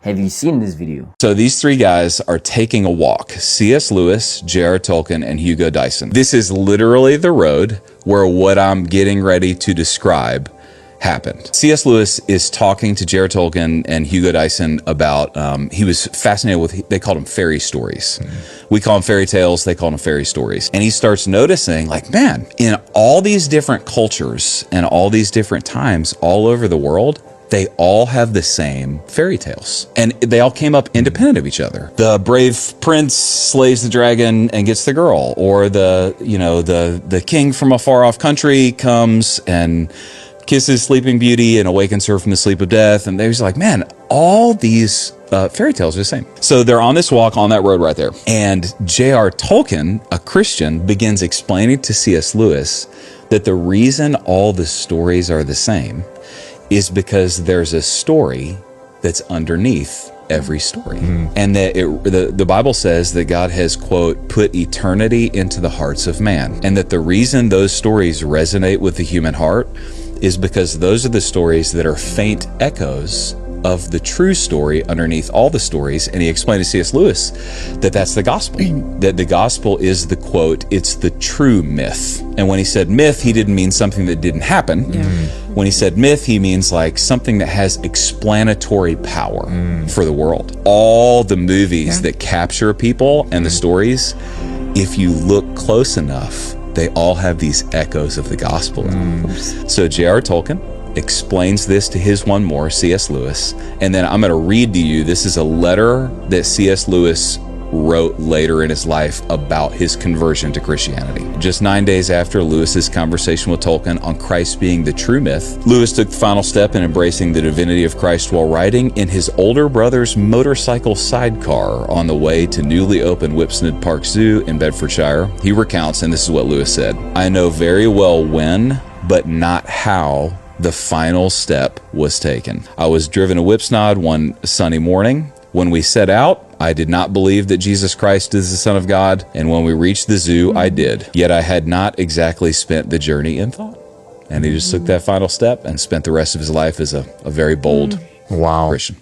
Have you seen this video? So these three guys are taking a walk. C.S. Lewis, J.R. Tolkien, and Hugo Dyson. This is literally the road where what I'm getting ready to describe happened. C.S. Lewis is talking to J.R. Tolkien and Hugo Dyson about, he was fascinated with, they called them fairy stories. We call them fairy tales, they call them fairy stories. And he starts noticing, like, man, in all these different cultures and all these different times all over the world, they all have the same fairy tales. And they all came up independent of each other. The brave prince slays the dragon and gets the girl, or the king from a far off country comes and kisses Sleeping Beauty and awakens her from the sleep of death. And they're just like, man, all these fairy tales are the same. So they're on this walk on that road right there. And J.R. Tolkien, a Christian, begins explaining to C.S. Lewis that the reason all the stories are the same is because there's a story that's underneath every story. And that the Bible says that God has, quote, put eternity into the hearts of man. And that the reason those stories resonate with the human heart is because those are the stories that are faint echoes of the true story underneath all the stories. And he explained to C.S. Lewis that that's the gospel, that the gospel is the, quote, it's the true myth. And when he said myth, he didn't mean something that didn't happen. When he said myth, he means like something that has explanatory power for the world. All the movies that capture people and the stories, if you look close enough, they all have these echoes of the gospel. So J.R. Tolkien explains this to his one more, C.S. Lewis. And then I'm going to read to you, this is a letter that C.S. Lewis wrote later in his life about his conversion to Christianity. Just 9 days after Lewis's conversation with Tolkien on Christ being the true myth, Lewis took the final step in embracing the divinity of Christ while riding in his older brother's motorcycle sidecar on the way to newly opened Whipsnade Park Zoo in Bedfordshire. He recounts, and this is what Lewis said, "I know very well when, but not how, the final step was taken. I was driven to Whipsnade one sunny morning. When we set out, I did not believe that Jesus Christ is the Son of God, and when we reached the zoo, I did. Yet I had not exactly spent the journey in thought." And he just took that final step and spent the rest of his life as a very bold Christian.